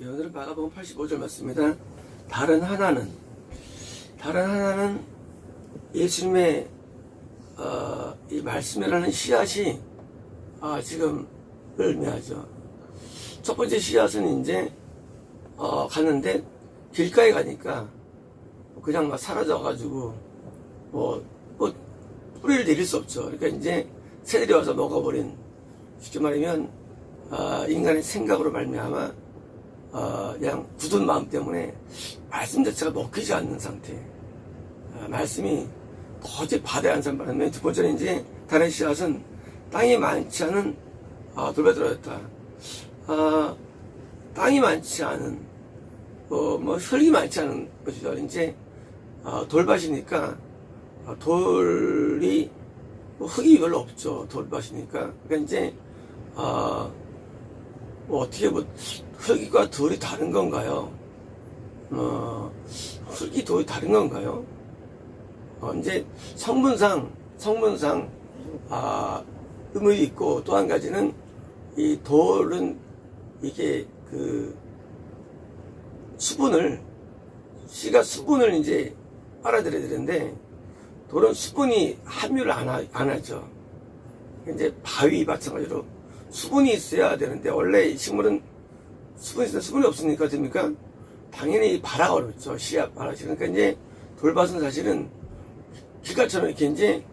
예, 오늘은 마가복음 85절 맞습니다. 다른 하나는 예수님의 이 말씀이라는 씨앗이 지금 의미하죠. 첫 번째 씨앗은 이제 가는데 길가에 가니까 그냥 막 사라져가지고 뭐 뿌리를 내릴 수 없죠. 그러니까 이제 새들이 와서 먹어버린, 쉽게 말하면 인간의 생각으로 말미암아 그냥 굳은 마음 때문에 말씀 자체가 먹히지 않는 상태. 말씀이 도저히 받아야 하는 사람. 두 번째는 이제 다른 씨앗은 땅이 많지 않은 돌밭에 들어졌다. 땅이 많지 않은 흙이 많지 않은 것이죠. 이제 돌밭이니까 돌이 흙이 별로 없죠. 돌밭이니까. 그러니까 이제 어떻게 흙과 돌이 다른 건가요? 흙이 돌이 다른 건가요? 이제 성분상 의문이 있고, 또 한 가지는 이 돌은 이게 씨가 수분을 이제 빨아들여야 되는데, 돌은 수분이 함유를 안 하죠. 이제 바위 마찬가지로 수분이 있어야 되는데, 원래 식물은 수분이 있으면 수분이 없으니까 됩니까? 당연히 발화가 어렵죠. 씨앗 발화. 그러니까 이제 돌밭은 사실은 길가처럼 이렇게 이제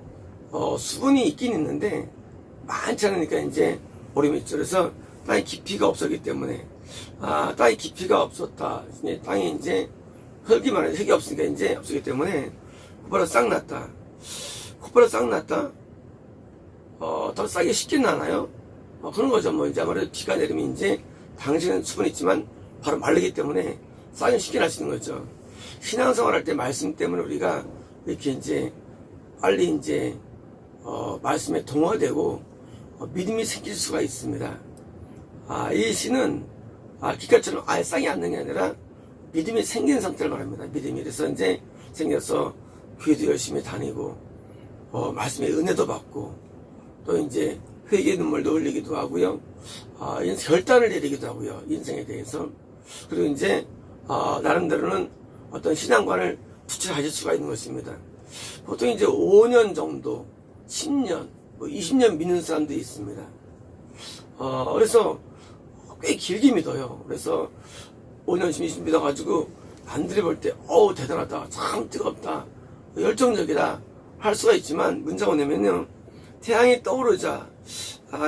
수분이 있긴 있는데 많지 않으니까 이제 어려움이 있죠. 그래서 땅에 깊이가 없었기 때문에 땅에 깊이가 없었다. 땅에 이제 흙이 없으니까 이제 없었기 때문에 콧바람 싹 났다. 더 싸게 쉽게 나나요? 그런 거죠. 이제 아무래도 비가 내리면 이제 당신은 수분이 있지만 바로 마르기 때문에 싹이 쉽게 날 수 있는 거죠. 신앙생활 할 때 말씀 때문에 우리가 이렇게 이제 빨리 이제 말씀에 동화되고 믿음이 생길 수가 있습니다. 이 시는 기가처럼 아예 싹이 안 나는 게 아니라 믿음이 생긴 상태를 말합니다. 믿음이. 그래서 이제 생겨서 교회도 열심히 다니고 말씀의 은혜도 받고, 또 이제 회개의 눈물도 흘리기도 하고요. 결단을 내리기도 하고요. 인생에 대해서. 그리고 이제 나름대로는 어떤 신앙관을 부채 가질 수가 있는 것입니다. 보통 이제 5년 정도, 10년, 20년 믿는 사람도 있습니다. 그래서 꽤 길게 믿어요. 그래서 5년, 10년 믿어가지고 남들이 볼 때 대단하다, 참 뜨겁다, 열정적이다 할 수가 있지만, 문제가 뭐냐면요, 태양이 떠오르자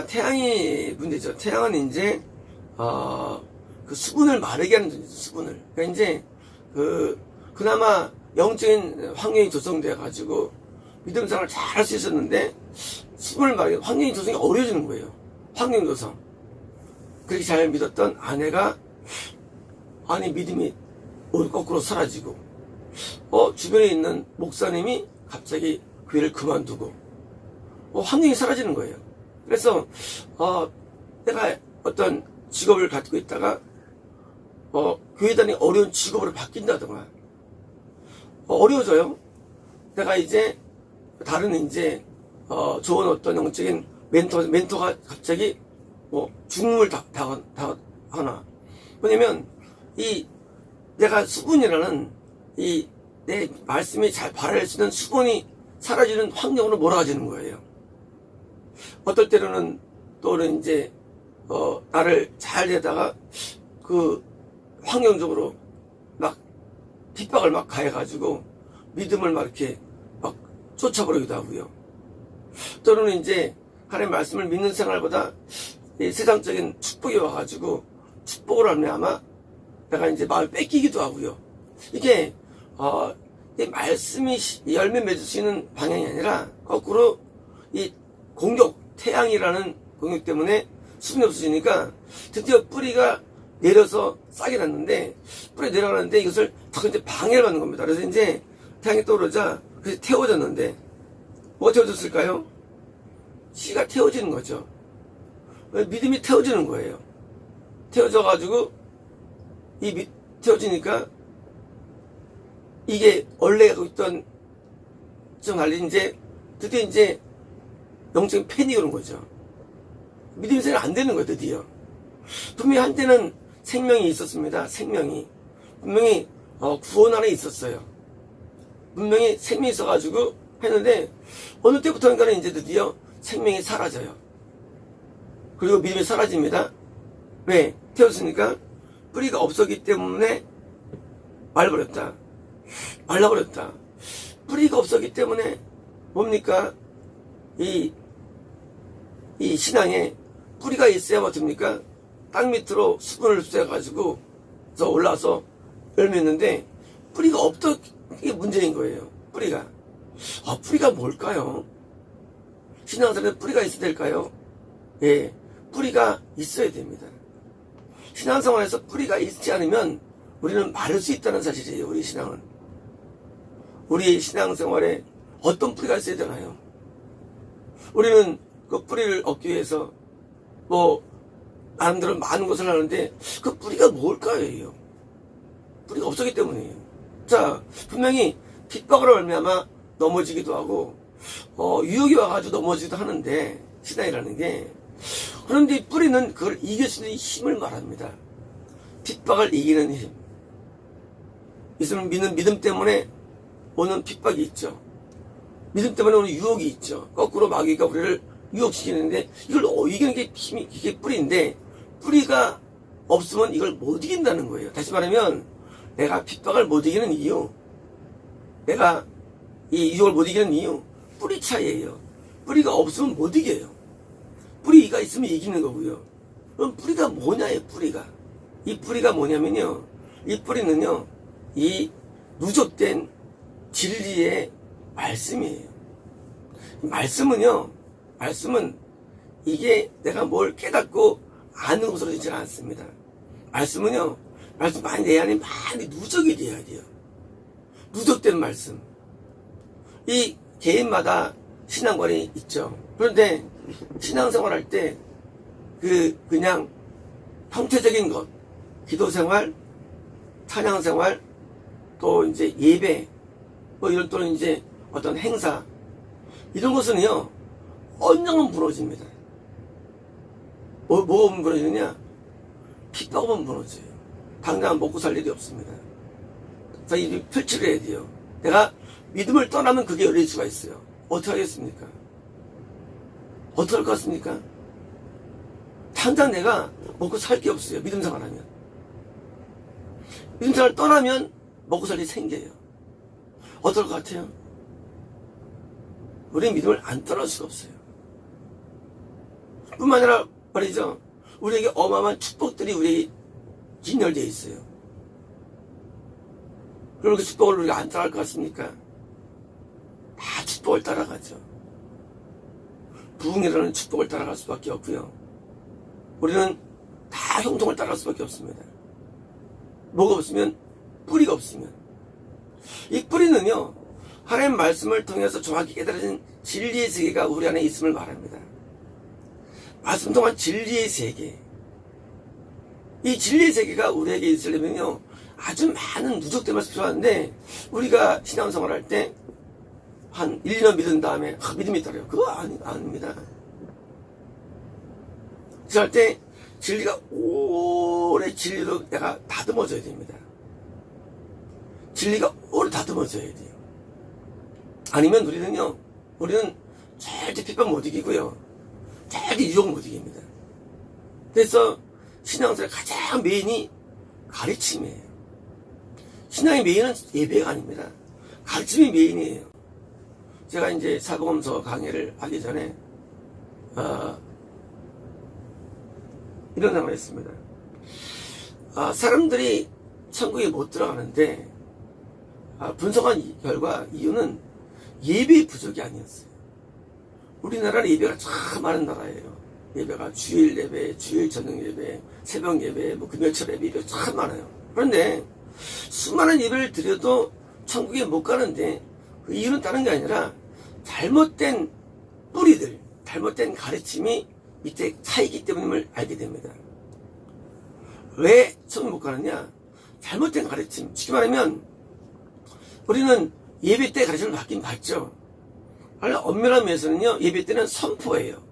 태양이 문제죠. 태양은 이제 그 수분을 마르게 하는 존재죠. 수분을. 그러니까 이제 그나마 영적인 환경이 조성돼 가지고 믿음 생활을 잘 할 수 있었는데, 수분을 마르게 환경이 조성이 어려워지는 거예요. 환경 조성. 그렇게 잘 믿었던 아내가 믿음이 거꾸로 사라지고, 주변에 있는 목사님이 갑자기 교회를 그만두고, 환경이 사라지는 거예요. 그래서 내가 어떤 직업을 갖고 있다가 교회 다니기 어려운 직업으로 바뀐다던가 어려워져요. 내가 이제 다른 이제 좋은 어떤 영적인 멘토가 갑자기 죽음을 당하나. 왜냐면 내가 수분이라는 내 말씀이 잘 발할 수 있는 수분이 사라지는 환경으로 몰아가지는 거예요. 어떨 때로는 또는 이제 나를 잘 되다가 그 환경적으로 막 핍박을 막 가해가지고 믿음을 막 이렇게 막 쫓아버리기도 하고요. 또는 이제 하나님의 말씀을 믿는 생활보다 이 세상적인 축복이 와가지고 축복을 하면 내가 이제 마음을 뺏기기도 하고요. 이게 이 말씀이 열매 맺을 수 있는 방향이 아니라 거꾸로 이 태양이라는 공격 때문에 수분이 없어지니까 드디어 뿌리가 내려서 싹이 났는데, 뿌리 내려가는데 이것을 자꾸 이제 방해를 받는 겁니다. 그래서 이제 태양이 떠오르자 그래서 태워졌는데, 뭐가 태워졌을까요? 씨가 태워지는 거죠. 믿음이 태워지는 거예요. 태워져가지고 태워지니까 이게 원래 갖고 있던 좀 달리 이제 드디어 이제 영적인 패닉이 오는 거죠. 믿음이 잘 안 되는 거예요. 드디어 분명히 한때는 생명이 있었습니다. 생명이. 분명히 구원 안에 있었어요. 분명히 생명이 있어가지고 했는데 어느 때부터인가는 이제 드디어 생명이 사라져요. 그리고 믿음이 사라집니다. 왜? 태웠으니까 뿌리가 없었기 때문에 말라버렸다. 말라버렸다. 뿌리가 없었기 때문에 뭡니까? 이 신앙에 뿌리가 있어야 뭐 됩니까? 땅 밑으로 수분을 흡수해가지고 올라와서 열매했는데 뿌리가 없던 게 문제인 거예요. 뿌리가. 뿌리가 뭘까요? 신앙생활에 뿌리가 있어야 될까요? 예, 뿌리가 있어야 됩니다. 신앙생활에서 뿌리가 있지 않으면 우리는 마를 수 있다는 사실이에요. 우리 신앙은. 우리 신앙생활에 어떤 뿌리가 있어야 되나요? 우리는 그 뿌리를 얻기 위해서 나름대로 많은 것을 하는데 그 뿌리가 뭘까요? 뿌리가 없었기 때문이에요. 자, 분명히 핍박으로 말미암아 넘어지기도 하고 유혹이 와가지고 넘어지기도 하는데 신앙이라는 게, 그런데 이 뿌리는 그걸 이길 수 있는 힘을 말합니다. 핍박을 이기는 힘. 예수를 믿는 믿음 때문에 오는 핍박이 있죠. 믿음 때문에 오는 유혹이 있죠. 거꾸로 마귀가 우리를 유혹시키는데 이걸 이기는 게 힘이, 이게 뿌리인데 뿌리가 없으면 이걸 못 이긴다는 거예요. 다시 말하면 내가 핍박을 못 이기는 이유, 내가 이 유혹을 못 이기는 이유, 뿌리 차이예요. 뿌리가 없으면 못 이겨요. 뿌리가 있으면 이기는 거고요. 그럼 뿌리가 뭐냐예요. 뿌리가. 이 뿌리가 뭐냐면요, 이 뿌리는요, 이 누적된 진리의 말씀이에요. 말씀은 이게 내가 뭘 깨닫고 아는 것으로 되지 않습니다. 말씀은요, 말씀 내 안에 많이 누적이 돼야 돼요. 누적된 말씀. 이 개인마다 신앙관이 있죠. 그런데 신앙생활 할 때 그냥 형태적인 것, 기도생활, 찬양생활, 또 이제 예배, 이런 또는 이제 어떤 행사, 이런 것은요, 언젠간 무너집니다. 뭐가 무너지느냐? 핍박 오면 무너져요. 당장 먹고 살 일이 없습니다. 자, 이 표출을 해야 돼요. 내가 믿음을 떠나면 그게 열릴 수가 있어요. 어떻게 하겠습니까? 어떻게 할 것 같습니까? 당장 내가 먹고 살 게 없어요. 믿음 생활하면. 믿음 생활 떠나면 먹고 살 일이 생겨요. 어떨 것 같아요? 우리 믿음을 안 떠날 수가 없어요. 뿐만 아니라 말이죠, 우리에게 어마어마한 축복들이 우리에게 진열되어 있어요. 그럼 그 축복을 우리가 안 따라갈 것 같습니까? 다 축복을 따라가죠. 부흥이라는 축복을 따라갈 수밖에 없고요. 우리는 다 형통을 따라갈 수밖에 없습니다. 뭐가 없으면? 뿌리가 없으면. 이 뿌리는요, 하나님 말씀을 통해서 정확히 깨달아진 진리의 세계가 우리 안에 있음을 말합니다. 말씀 동안 진리의 세계. 이 진리의 세계가 우리에게 있으려면요, 아주 많은 누적된 말씀이 필요한데, 우리가 신앙생활 할 때 한 1, 2년 믿은 다음에 믿음이 있더래요. 그거 아닙니다. 그럴 때 진리가 오래 진리로 내가 다듬어져야 됩니다. 진리가 오래 다듬어져야 돼요. 아니면 우리는 절대 핍박 못 이기고요, 절대 유혹 못 이깁니다. 그래서 신앙생활 가장 메인이 가르침이에요. 신앙의 메인은 예배가 아닙니다. 가르침이 메인이에요. 제가 이제 사복음서 강의를 하기 전에 이런 생각을 했습니다. 사람들이 천국에 못 들어가는데 분석한 결과 이유는 예배 부족이 아니었어요. 우리나라는 예배가 참 많은 나라예요. 예배가 주일 예배, 주일 저녁 예배, 새벽 예배, 금요철 예배 참 많아요. 그런데 수많은 예배를 드려도 천국에 못 가는데 그 이유는 다른 게 아니라 잘못된 뿌리들, 잘못된 가르침이 밑에 차이기 때문임을 알게 됩니다. 왜 천국 못 가느냐? 잘못된 가르침. 쉽게 말하면 우리는 예배 때 가르침을 받긴 받죠. 엄밀한 면에서는요, 예배 때는 선포예요.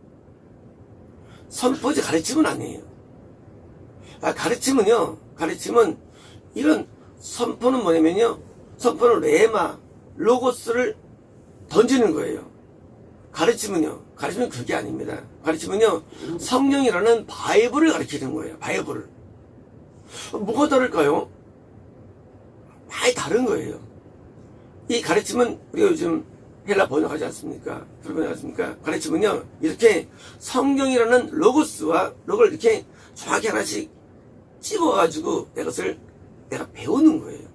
선포지 가르침은 아니에요. 가르침은 이런 선포는 뭐냐면요. 선포는 레마, 로고스를 던지는 거예요. 가르침은 그게 아닙니다. 가르침은요, 성령이라는 바이블을 가르치는 거예요. 바이블을. 뭐가 다를까요? 많이 다른 거예요. 이 가르침은 우리가 요즘 헬라 번역하지 않습니까? 번역하지 않습니까? 가르침은요, 이렇게 성경이라는 로고스와 로고를 이렇게 정확히 하나씩 찝어가지고 내가 배우는 거예요.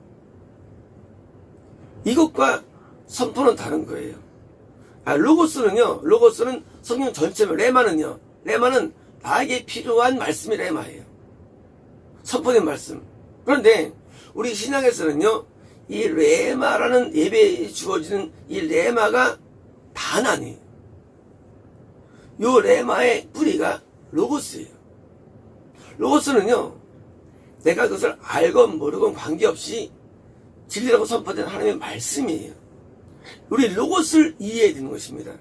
이것과 선포는 다른 거예요. 로고스는 성경 전체면, 레마는 나에게 필요한 말씀이 레마예요. 선포된 말씀. 그런데 우리 신약에서는요, 이 레마라는 예배에 주어지는 이 레마가 단 아니에요. 요 레마의 뿌리가 로고스예요. 로고스는요, 내가 그것을 알건 모르건 관계없이 진리라고 선포된 하나님의 말씀이에요. 우리 로고스를 이해해야 되는 것입니다.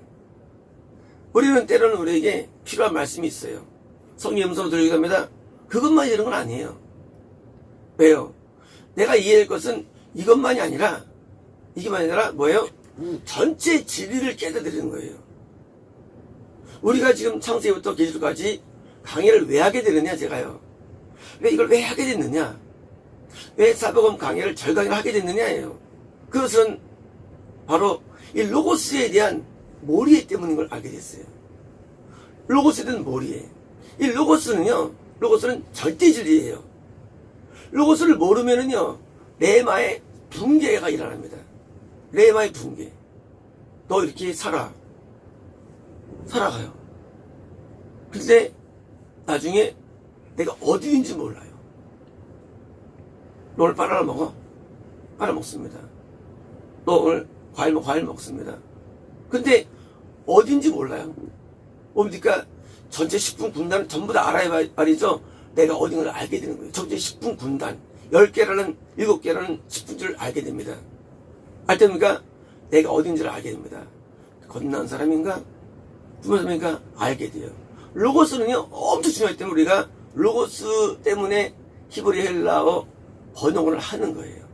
우리는 때로는 우리에게 필요한 말씀이 있어요. 성령 음성으로 들리기도 합니다. 그것만 이런 건 아니에요. 왜요? 내가 이해할 것은 이것만이 아니라 뭐예요? 전체 진리를 깨닫는 거예요. 우리가 지금 창세기부터 계시록까지 강의를 왜 하게 되느냐, 제가요. 왜 이걸 왜 하게 됐느냐? 왜 사복음 강의를 절강을 하게 됐느냐예요. 그것은 바로 이 로고스에 대한 몰이해 때문인 걸 알게 됐어요. 로고스에 대한 몰이해. 이 로고스는 절대 진리예요. 로고스를 모르면은요, 레마의 붕괴가 일어납니다. 레마의 붕괴. 너 이렇게 살아가요. 근데 나중에 내가 어디 있는지 몰라요. 너 오늘 바나나 먹어? 바나나 먹습니다. 너 오늘 과일 먹습니다. 근데 어딘지 몰라요. 뭡니까? 전체 10분 군단을 전부 다 알아야 말이죠. 내가 어딘가를 알게 되는 거예요. 전체 10분 군단. 10개라는, 7개라는 10분줄을 알게 됩니다. 알 때입니까? 내가 어딘지를 알게 됩니다. 건너한 사람인가? 부모한 사람인가? 알게 돼요. 로고스는요, 엄청 중요하기 때문에 우리가 로고스 때문에 히브리 헬라어 번역을 하는 거예요.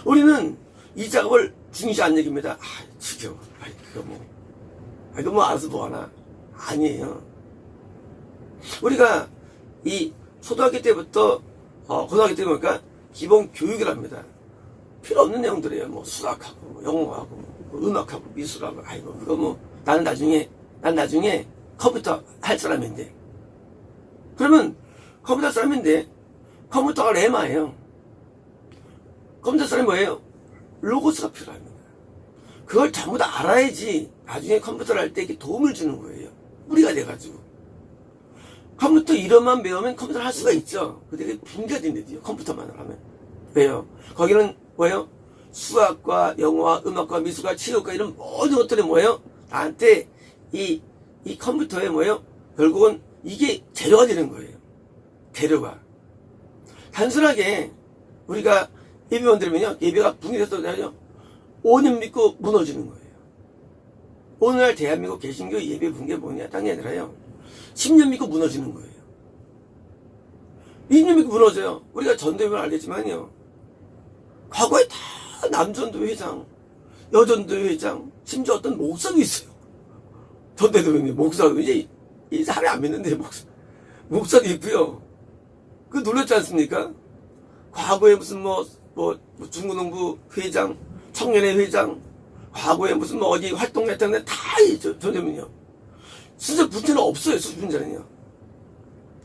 우리는 이 작업을 중요시 안 여깁니다. 지겨워. 그거 뭐 알아서 뭐하나. 아니에요. 우리가 이 초등학교 때부터 고등학교 때 보니까 기본 교육을 합니다. 필요 없는 내용들이에요. 뭐 수학하고, 뭐 영어하고, 뭐 음악하고, 미술하고. 그거 난 나중에 컴퓨터 할 사람인데. 그러면 컴퓨터 할 사람인데 컴퓨터가 레마예요. 컴퓨터 사람이 뭐예요? 로고스가 필요합니다. 그걸 전부 다 알아야지 나중에 컴퓨터를 할 때 이렇게 도움을 주는 거예요. 우리가 돼가지고. 컴퓨터 이름만 배우면 컴퓨터를 할 수가 있죠. 근데 그게 붕괴가 된대요. 컴퓨터만 하면. 왜요? 거기는 뭐예요? 수학과 영어와 음악과 미술과 체육과 이런 모든 것들이 뭐예요? 나한테 이 컴퓨터에 뭐예요? 결국은 이게 재료가 되는 거예요. 재료가. 단순하게 우리가 예배만 들으면요, 예배가 붕괴됐다고 하죠. 5년 믿고 무너지는 거예요. 오늘날 대한민국 개신교 예배 붕괴 뭐냐, 딴 게 아니라요. 10년 믿고 무너지는 거예요. 20년 믿고 무너져요. 우리가 전도회를 알겠지만요. 과거에 다 남전도회 회장, 여전도회 회장, 심지어 어떤 목사도 있어요. 전도회도 목사도 이제 이 사람이 안 믿는데 목사도 있고요. 그 놀랐지 않습니까? 과거에 무슨 중고농부 회장, 청년회 회장, 과거에 무슨 어디 활동했다는데 다 전도면요. 진짜 문제는 없어요. 수준자는요.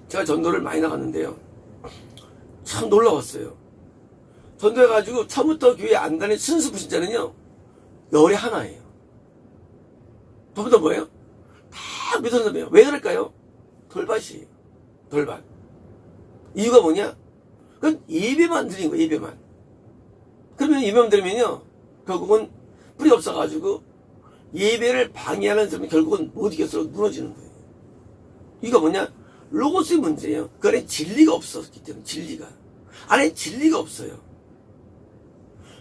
제가 전도를 많이 나갔는데요. 참 놀라웠어요. 전도해가지고 처음부터 교회 안 다닌 순수 부신자는요. 열에 하나예요. 전부 다 뭐예요? 다 믿은 사람이에요. 왜 그럴까요? 돌밭이에요. 돌밭. 이유가 뭐냐? 그건 예배만 드린 거예요. 예배만. 그러면 예배만 드리면요. 결국은 뿌리 없어가지고 예배를 방해하는 사람이 결국은 못 이겨서 무너지는 거예요. 이거 뭐냐? 로고스의 문제예요. 그 안에 진리가 없었기 때문에 진리가. 안에 진리가 없어요.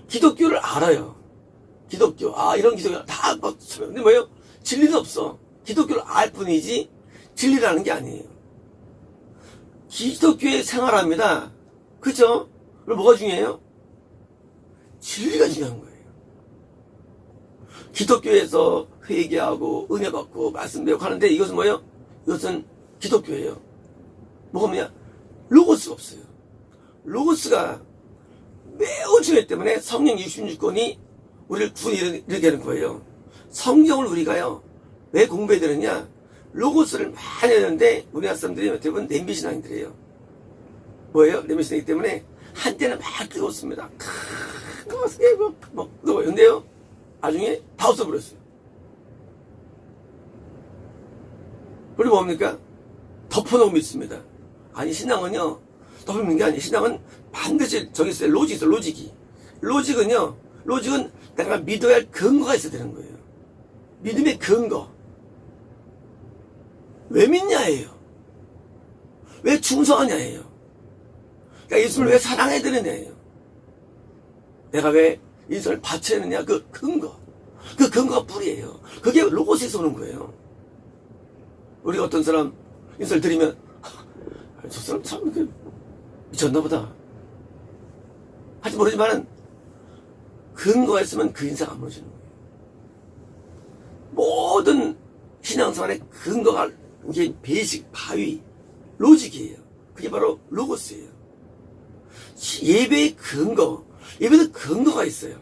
기독교를 알아요. 기독교. 이런 기독교 다 근데 뭐예요? 진리도 없어. 기독교를 알 뿐이지 진리라는 게 아니에요. 기독교의 생활합니다. 그죠? 그럼 뭐가 중요해요? 진리가 중요한 거예요. 기독교에서 회개하고 은혜 받고 말씀 배우고 하는데 이것은 뭐예요? 이것은 기독교예요. 뭐가 뭐냐? 로고스가 없어요. 로고스가 매우 중요하기 때문에 성령 66권이 우리를 구원이 이렇게 되는 거예요. 성경을 우리가요, 왜 공부해야 되느냐? 로고스를 많이 해야 되는데 우리나라 사람들이 대부분 냄비 신앙인들이에요. 뭐예요? 냄비 신앙이기 때문에 한때는 막 뜨겁습니다. 근데요, 나중에 다 없어버렸어요. 우리 뭡니까? 덮어놓고 믿습니다. 아니, 신앙은요, 덮어놓는 게 아니에요. 신앙은 반드시 저기 있어요. 로직이 있어요. 로직은 내가 믿어야 할 근거가 있어야 되는 거예요. 믿음의 근거. 왜 믿냐예요. 왜 충성하냐예요. 그러니까 예수를 왜 사랑해야 되느냐예요. 내가 왜 인생을 바쳐야 하느냐, 그 근거. 그 근거가 뿌리예요. 그게 로고스에서 오는 거예요. 우리가 어떤 사람 인사를 드리면, 저 사람 참 미쳤나 보다 하지 모르지만은 근거가 있으면 그 인사가 안 무너지는 거예요. 모든 신앙생활의 근거가 이게 베이직, 바위, 로직이에요. 그게 바로 로고스예요. 예배의 근거, 예배도 근거가 있어요.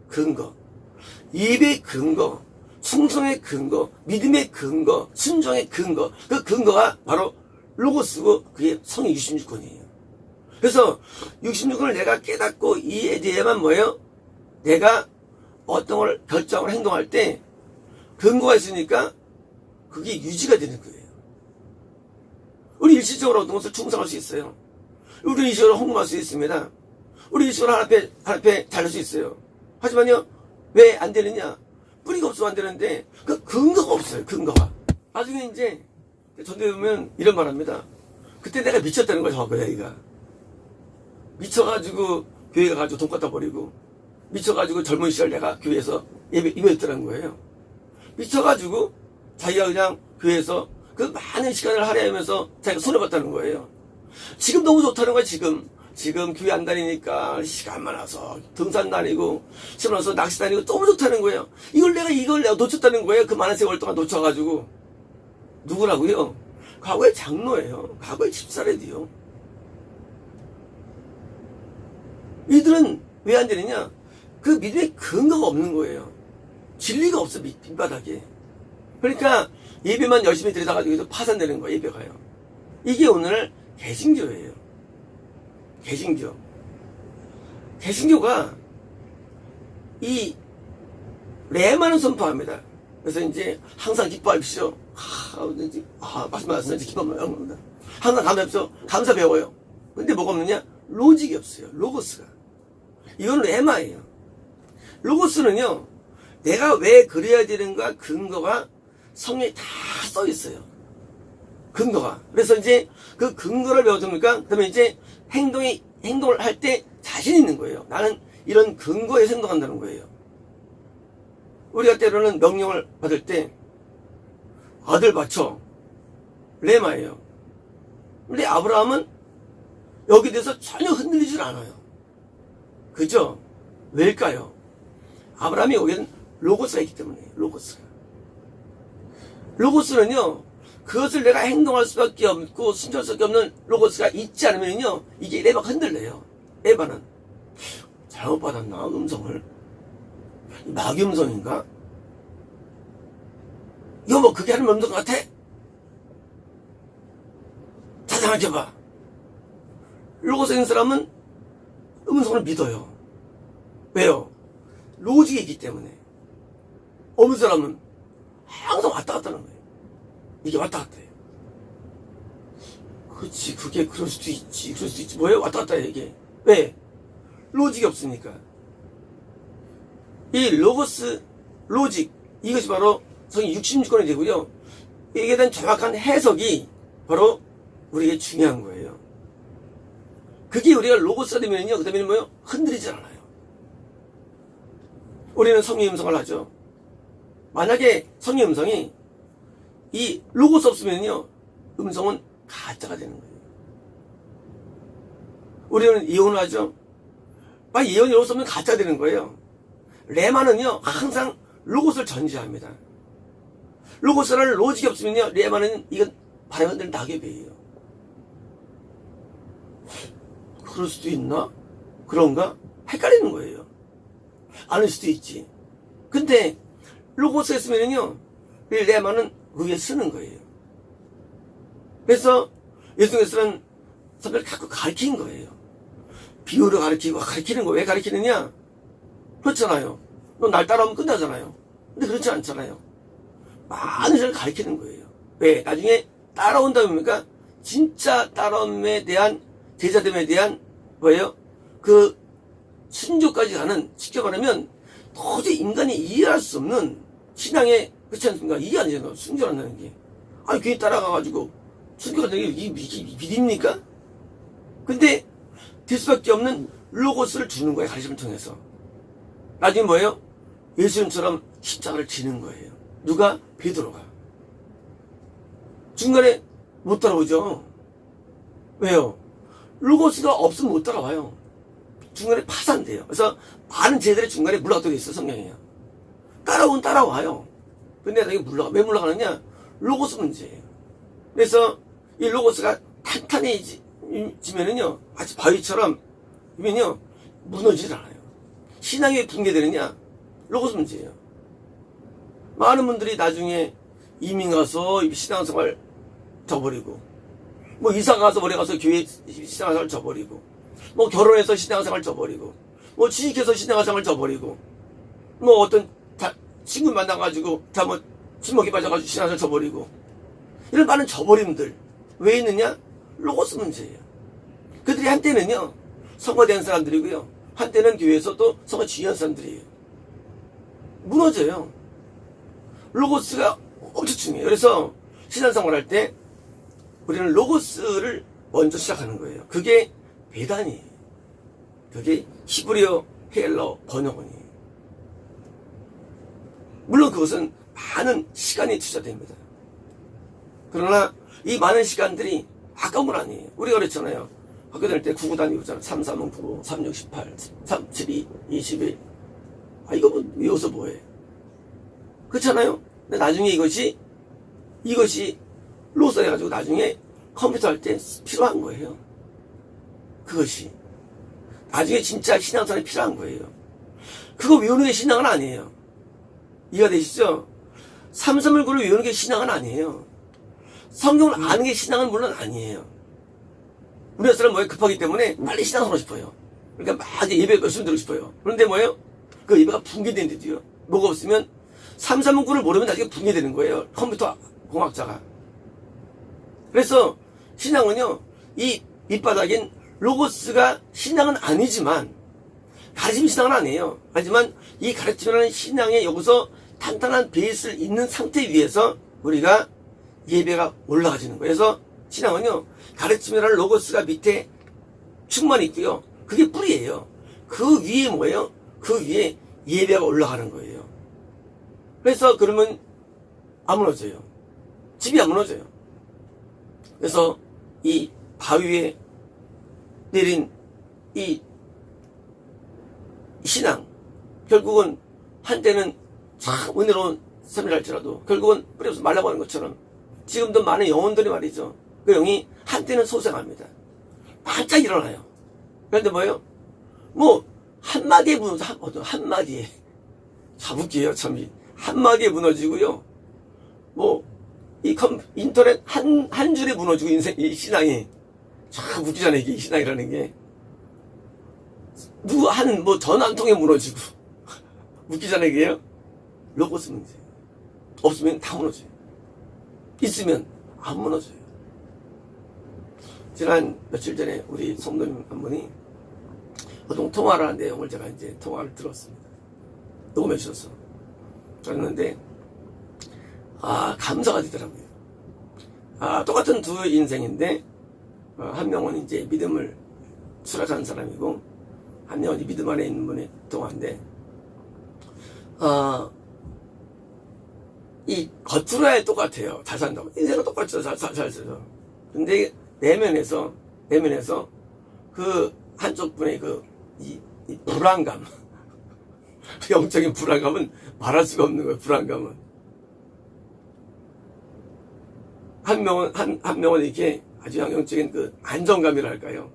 근거. 예배의 근거, 충성의 근거, 믿음의 근거, 순종의 근거. 그 근거가 바로 로고스고 그게 성경 66권이에요. 그래서 66권을 내가 깨닫고 이해해야만 뭐예요? 내가 어떤 걸 결정을 행동할 때 근거가 있으니까 그게 유지가 되는 거예요. 우리 일시적으로 어떤 것을 충성할 수 있어요. 우리 일시적으로 헌금할 수 있습니다. 우리 일시적으로 하나님께 잘할 수 있어요. 하지만요, 왜 안 되느냐? 뿌리가 없으면 안 되는데 그 근거가 없어요. 근거가. 나중에 이제 전도에 보면 이런 말 합니다. 그때 내가 미쳤다는 걸 정확하게 얘기가. 미쳐가지고 교회 가가지고 돈 갖다 버리고, 미쳐가지고 젊은 시절 내가 교회에서 예배했더라는 거예요. 미쳐가지고 자기가 그냥 교회에서 그 많은 시간을 할애하면서 자기가 손해봤다는 거예요. 지금 너무 좋다는 거야. 지금 교회 안 다니니까 시간 많아서 등산 다니고 시간 많아서 낚시 다니고 너무 좋다는 거예요. 이걸 내가 놓쳤다는 거예요. 그 많은 세월 동안 놓쳐가지고. 누구라고요? 과거의 장로예요. 과거의 집사래도요. 이들은 왜 안 되느냐? 그 믿음의 근거가 없는 거예요. 진리가 없어, 밑바닥에. 그러니까 예배만 열심히 들여다가지고 계속 파산되는 거예요, 예배가요. 이게 오늘 개신교예요. 개신교가 이 레마는 선포합니다. 그래서 이제 항상 기뻐하십시오. 말씀하셨어요. 기뻐합니다. 항상 감사합시오. 감사 배워요. 근데 뭐가 없느냐? 로직이 없어요. 로고스가. 이건 레마예요. 로고스는요, 내가 왜 그래야 되는가 근거가 성경에 다 써 있어요. 근거가. 그래서 이제 그 근거를 배워줍니까? 그러면 이제 행동을 할 때 자신 있는 거예요. 나는 이런 근거에서 행동한다는 거예요. 우리가 때로는 명령을 받을 때 아들 바쳐. 레마예요. 근데 아브라함은 여기 대해서 전혀 흔들리질 않아요. 그죠? 왜일까요? 아브라함이 여기는 로고스가 있기 때문에. 로고스는요, 그것을 내가 행동할 수밖에 없고 순종할 수밖에 없는 로고스가 있지 않으면요, 이게 레바가 흔들려요. 레바는 잘못 받았나? 음성을 마귀 음성인가? 이거 뭐 그게 하는 음성 같아? 잘 생각해봐. 로고스 있는 사람은 음성을 믿어요. 왜요? 로직이 있기 때문에. 없는 사람은 항상 왔다 갔다 하는 거예요. 이게 왔다 갔다 해요. 그렇지, 그게 그럴 수도 있지. 뭐예요? 왔다 갔다 해, 이게. 왜? 로직이 없으니까. 이 로고스, 로직, 이것이 바로 성경 66권이 되고요. 이게 대한 정확한 해석이 바로 우리에게 중요한 거예요. 그게 우리가 로고스가 되면요, 그 다음에는 뭐예요? 흔들리지 않아요. 우리는 성령의 음성을 하죠. 만약에 성령의 음성이 이 로고스 없으면요, 음성은 가짜가 되는 거예요. 우리는 이혼을 하죠. 이혼이 로고스 없으면 가짜 되는 거예요. 레마는요, 항상 로고스를 전제합니다. 로고스라는 로직이 없으면요, 레마는 이건 바람에 흔드는 낙엽이에요. 그럴 수도 있나? 그런가? 헷갈리는 거예요. 아닐 수도 있지. 근데 로고스가 있으면요, 이 레마는 위에 쓰는 거예요. 그래서 예수님께서는 사람들을 자꾸 가르친 거예요. 비유를 가르치는 거. 왜 가르치느냐? 그렇잖아요. 너 날 따라오면 끝나잖아요. 근데 그렇지 않잖아요. 많은 사람을 가르치는 거예요. 왜? 나중에 따라온다 보니까 진짜 따라옴에 대한, 제자됨에 대한 뭐예요? 그 순조까지 가는, 쉽게 말하면 도저히 인간이 이해할 수 없는 신앙의, 그렇지 않습니까? 이해 안 되잖아요. 순교한다는 게. 아니, 괜히 따라가가지고 순교한다는 게 이게 믿입니까? 근데 될 수밖에 없는 로고스를 주는 거예요. 가르침을 통해서. 나중에 뭐예요? 예수님처럼 십자가를 지는 거예요. 누가? 베드로가. 중간에 못 따라오죠. 왜요? 로고스가 없으면 못 따라와요. 중간에 파산돼요. 그래서 많은 제자들이 중간에 물러가게 돼 있어, 성경이에요. 따라와요. 근데 나중에 왜 물러가느냐? 로고스 문제예요. 그래서 이 로고스가 탄탄해지면은요, 마치 바위처럼, 이면요, 무너지질 않아요. 신앙이 왜 붕괴되느냐? 로고스 문제예요. 많은 분들이 나중에 이민 가서 신앙생활 저버리고, 뭐 이사 가서 오래 가서 교회 신앙생활 저버리고, 뭐 결혼해서 신앙생활 저버리고, 뭐 취직해서 신앙생활 저버리고, 뭐 어떤 친구 만나가지고 잘못 친목에 빠져가지고 신앙생활 저버리고, 이런 많은 저버림들 왜 있느냐? 로고스 문제예요. 그들이 한때는요, 성화된 사람들이고요, 한때는 교회에서 또 성화 지휘한 사람들이에요. 무너져요. 로고스가 엄청 중요해요. 그래서 신앙생활 할 때 우리는 로고스를 먼저 시작하는 거예요. 그게 배단이에요. 그게 히브리어, 헬러 번역원이에요. 물론 그것은 많은 시간이 투자됩니다. 그러나 이 많은 시간들이 아까운 건 아니에요. 우리가 그랬잖아요. 학교 다닐 때 99 다니고 있잖아요. 3, 3은 9, 3, 6, 18, 3, 12, 21. 이거 뭐 외워서 뭐해. 그렇잖아요? 근데 나중에 이것이 로서 해가지고 나중에 컴퓨터 할 때 필요한 거예요. 그것이. 나중에 진짜 신앙생활이 필요한 거예요. 그거 외우는 게 신앙은 아니에요. 이해가 되시죠? 3, 3을 9를 외우는 게 신앙은 아니에요. 성경을 아는 게 신앙은 물론 아니에요. 우리가 사람 뭐예요? 급하기 때문에 빨리 신앙을 하고 싶어요. 그러니까 막 예배 열심히 들고 싶어요. 그런데 뭐예요? 그 예배가 붕괴되는데도요. 뭐가 없으면 3, 3, 9를 모르면 나중에 붕괴되는 거예요. 컴퓨터 공학자가. 그래서 신앙은요, 이 밑바닥인 로고스가 신앙은 아니지만, 가르침 신앙은 아니에요. 하지만 이 가르침이라는 신앙에 여기서 탄탄한 베이스를 있는 상태 위에서 우리가 예배가 올라가지는 거예요. 그래서 신앙은요, 가르침이라는 로고스가 밑에 충만히 있고요. 그게 뿌리예요. 그 위에 뭐예요? 그 위에 예배가 올라가는 거예요. 그래서 그러면 안 무너져요. 집이 안 무너져요. 그래서 이 바위에 내린 이 신앙, 결국은 한때는 참 은혜로운 삶을 할지라도 결국은 뿌리 없어 말라버리는 것처럼 지금도 많은 영혼들이 말이죠. 그 영이 한때는 소생합니다. 반짝 일어나요. 그런데 뭐예요? 뭐 한마디에 무너져, 한마디에 참 웃기에요. 참 한마디에 무너지고요. 뭐 이 인터넷 한 줄에 무너지고 이 신앙이 참 웃기잖아요. 이게 신앙이라는 게 누구 뭐 전화 한 통에 무너지고 웃기잖아요. 이게요. 로고스 문제. 없으면 다 무너져요. 있으면 안 무너져요. 지난 며칠 전에 우리 성도님 한 분이 보통 통화를 하는 내용을 제가 이제 통화를 들었습니다. 녹음해 주셨어. 그랬는데 감사가 되더라고요. 똑같은 두 인생인데 한 명은 이제 믿음을 수락한 사람이고 한 명은 믿음 안에 있는 분의 통화인데 이 겉으로야 똑같아요. 잘 산다고. 인생은 똑같죠. 잘 살죠. 근데 내면에서 그 한쪽 분의 이 불안감, 영적인 불안감은 말할 수가 없는 거예요. 불안감은 한 명은 이렇게 아주 영적인 그 안정감이랄까요,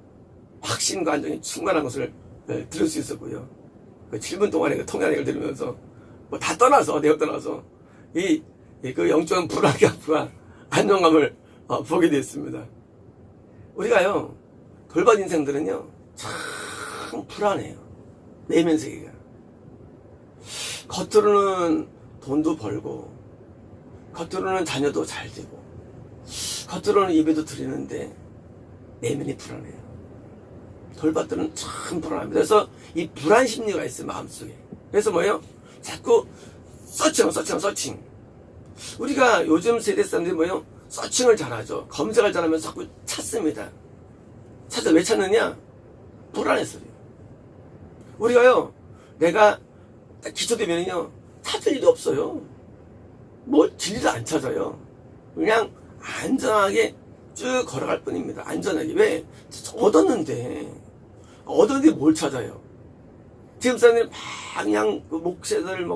확신과 안정이 충만한 것을 들을 수 있었고요. 그 7분 동안에 그 통역을 들으면서 뭐 다 떠나서 내가 떠나서 그 영적인 불안감과 안정감을 보게 됐습니다. 우리가요, 돌발 인생들은요 참 불안해요. 내면 세계가. 겉으로는 돈도 벌고, 겉으로는 자녀도 잘 되고, 겉으로는 예배도 드리는데 내면이 불안해요. 돌밭들은 참 불안합니다. 그래서 이 불안 심리가 있어요, 마음속에. 그래서 뭐예요? 자꾸 서칭. 우리가 요즘 세대 사람들이 뭐예요? 서칭을 잘하죠. 검색을 잘하면서 자꾸 찾습니다. 왜 찾느냐? 불안해서요. 우리가요, 내가 기초되면요 찾을 일도 없어요. 뭐 진리도 안 찾아요. 그냥 안전하게 쭉 걸어갈 뿐입니다. 안전하게. 왜? 얻었는데 뭘 찾아요? 지금 사람들이 막 그냥 그 목세들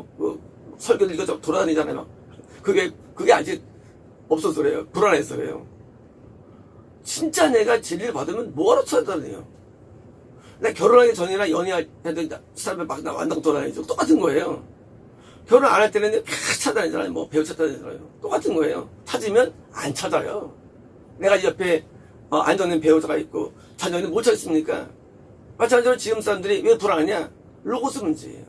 설교들 이거 돌아다니잖아요. 막. 그게 아직 없어서 그래요. 불안해서 그래요. 진짜 내가 진리를 받으면 뭐하러 찾아다녀요? 내가 결혼하기 전이나 연애할 때도 사람들 막 완당 돌아다니죠. 똑같은 거예요. 결혼 안 할 때는 막 찾아다니잖아요. 뭐 배우 찾아다니잖아요. 똑같은 거예요. 찾으면 안 찾아요. 내가 옆에 앉아있는 배우자가 있고 자녀는 못 찾습니까? 마찬가지로 지금 사람들이 왜 불안하냐? 로고스 문제예요.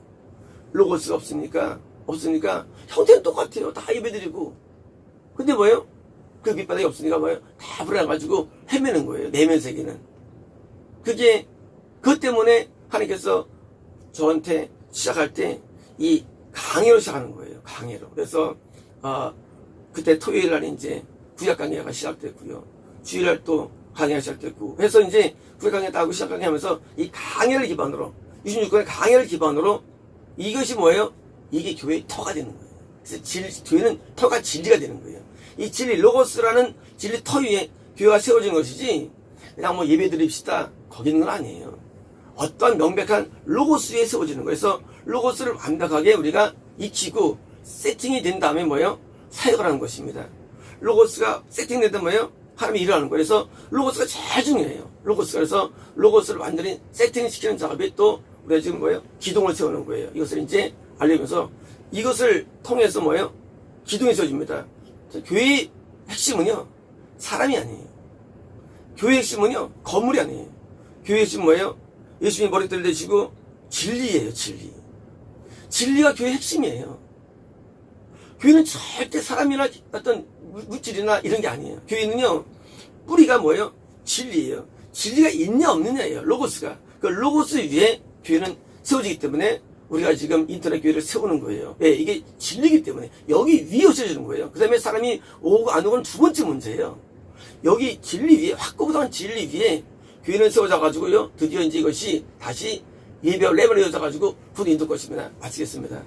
로고스가 없으니까 형태는 똑같아요. 다 예배드리고. 근데 뭐예요? 그 밑바닥이 없으니까 뭐예요? 다 불안해가지고 헤매는 거예요. 내면 세계는. 그것 때문에 하나님께서 저한테 시작할 때 이 강해로 시작하는 거예요. 강해로. 그래서 그때 토요일 날 이제 구약 강해가 시작됐고요. 주일날 또 강해가 시작됐고. 그래서 이제 구약 강해 다 하고 시작 강해 하면서 이 강해를 기반으로 26권의 강해를 기반으로 이것이 뭐예요? 이게 교회의 터가 되는 거예요. 그래서 교회는 터가 진리가 되는 거예요. 이 진리, 로고스라는 진리 터 위에 교회가 세워진 것이지 그냥 뭐 예배 드립시다 거기 있는 건 아니에요. 어떤 명백한 로고스 위에 세워지는 거예요. 그래서 로고스를 완벽하게 우리가 익히고 세팅이 된 다음에 뭐예요? 사역을 하는 것입니다. 로고스가 세팅되면 뭐예요? 하나님이 일어나는 거예요. 그래서 로고스가 제일 중요해요. 그래서 로고스를 완전히 세팅시키는 작업이 또 우리가 지금 뭐예요? 기둥을 세우는 거예요. 이것을 이제 알리면서 이것을 통해서 뭐예요? 기둥이 세워집니다. 교회의 핵심은요, 사람이 아니에요. 교회의 핵심은요, 건물이 아니에요. 교회의 핵심은 뭐예요? 예수님이 머리띠를 대시고 진리예요, 진리. 진리가 교회의 핵심이에요. 교회는 절대 사람이나 어떤 물질이나 이런 게 아니에요. 교회는요, 뿌리가 뭐예요? 진리예요. 진리가 있냐 없느냐예요. 로고스가. 그 로고스 위에 교회는 세워지기 때문에 우리가 지금 인터넷 교회를 세우는 거예요. 왜? 이게 진리이기 때문에 여기 위에 세워지는 거예요. 그 다음에 사람이 오고 안 오고는 두 번째 문제예요. 여기 진리 위에, 확고부당한 진리 위에 교회는 세워져가지고요, 드디어 이제 이것이 다시 예배와 레벨이 되어져가지고 곧 인도할 것입니다. 마치겠습니다.